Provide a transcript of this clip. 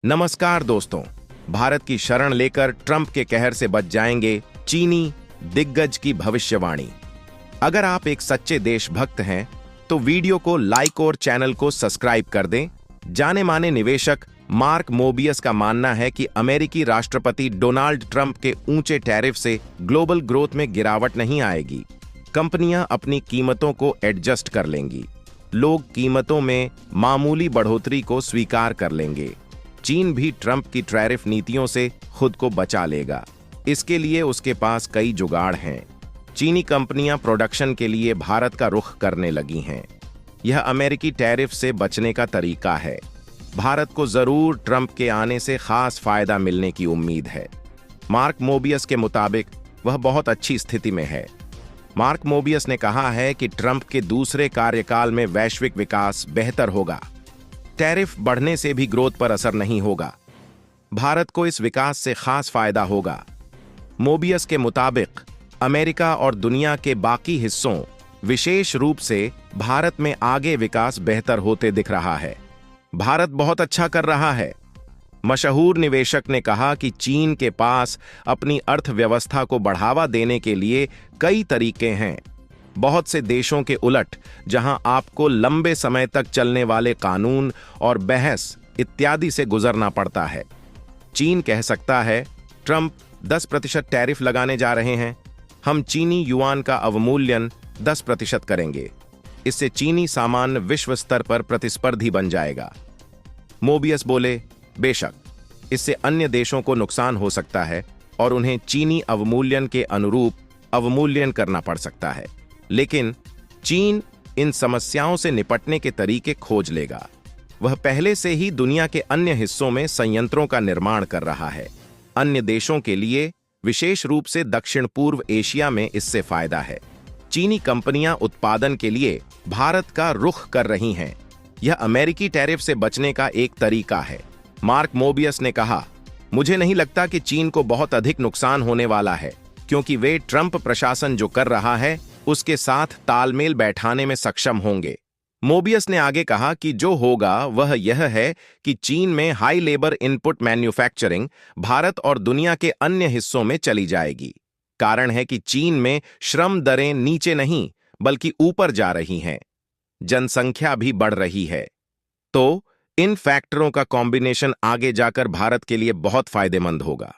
नमस्कार दोस्तों। भारत की शरण लेकर ट्रंप के कहर से बच जाएंगे चीनी दिग्गज की भविष्यवाणी। अगर आप एक सच्चे देशभक्त हैं तो वीडियो को लाइक और चैनल को सब्सक्राइब कर दें। जाने माने निवेशक मार्क मोबियस का मानना है कि अमेरिकी राष्ट्रपति डोनाल्ड ट्रंप के ऊंचे टैरिफ से ग्लोबल ग्रोथ में गिरावट नहीं आएगी। कंपनियां अपनी कीमतों को एडजस्ट कर लेंगी। लोग कीमतों में मामूली बढ़ोतरी को स्वीकार कर लेंगे। चीन भी ट्रंप की टैरिफ नीतियों से खुद को बचा लेगा। इसके लिए उसके पास कई जुगाड़ हैं। चीनी कंपनियां प्रोडक्शन के लिए भारत का रुख करने लगी हैं। यह अमेरिकी टैरिफ से बचने का तरीका है। भारत को जरूर ट्रंप के आने से खास फायदा मिलने की उम्मीद है। मार्क मोबियस के मुताबिक वह बहुत अच्छी स्थिति में है। मार्क मोबियस ने कहा है कि ट्रंप के दूसरे कार्यकाल में वैश्विक विकास बेहतर होगा। टैरिफ बढ़ने से भी ग्रोथ पर असर नहीं होगा। भारत को इस विकास से खास फायदा होगा। मोबियस के मुताबिक अमेरिका और दुनिया के बाकी हिस्सों, विशेष रूप से भारत में आगे विकास बेहतर होते दिख रहा है। भारत बहुत अच्छा कर रहा है। मशहूर निवेशक ने कहा कि चीन के पास अपनी अर्थव्यवस्था को बढ़ावा देने के लिए कई तरीके हैं। बहुत से देशों के उलट, जहां आपको लंबे समय तक चलने वाले कानून और बहस इत्यादि से गुजरना पड़ता है। चीन कह सकता है, ट्रंप 10% टैरिफ लगाने जा रहे हैं, हम चीनी युआन का अवमूल्यन 10% करेंगे। इससे चीनी सामान विश्व स्तर पर प्रतिस्पर्धी बन जाएगा। मोबियस बोले, बेशक इससे अन्य देशों को नुकसान हो सकता है और उन्हें चीनी अवमूल्यन के अनुरूप अवमूल्यन करना पड़ सकता है, लेकिन चीन इन समस्याओं से निपटने के तरीके खोज लेगा। वह पहले से ही दुनिया के अन्य हिस्सों में संयंत्रों का निर्माण कर रहा है। अन्य देशों के लिए, विशेष रूप से दक्षिण पूर्व एशिया में इससे फायदा है। चीनी कंपनियां उत्पादन के लिए भारत का रुख कर रही हैं। यह अमेरिकी टैरिफ से बचने का एक तरीका है। मार्क मोबियस ने कहा, मुझे नहीं लगता कि चीन को बहुत अधिक नुकसान होने वाला है, क्योंकि वे ट्रंप प्रशासन जो कर रहा है उसके साथ तालमेल बैठाने में सक्षम होंगे। मोबियस ने आगे कहा कि जो होगा वह यह है कि चीन में high labour input manufacturing Bharat और दुनिया के अन्य हिस्सों में चली जाएगी। कारण है कि चीन में श्रम दरें नीचे नहीं बल्कि ऊपर जा रही हैं। जनसंख्या भी बढ़ रही है। तो इन फैक्टरों का कॉम्बिनेशन आगे जाकर भारत के लिए बहुत फायदेमंद होगा।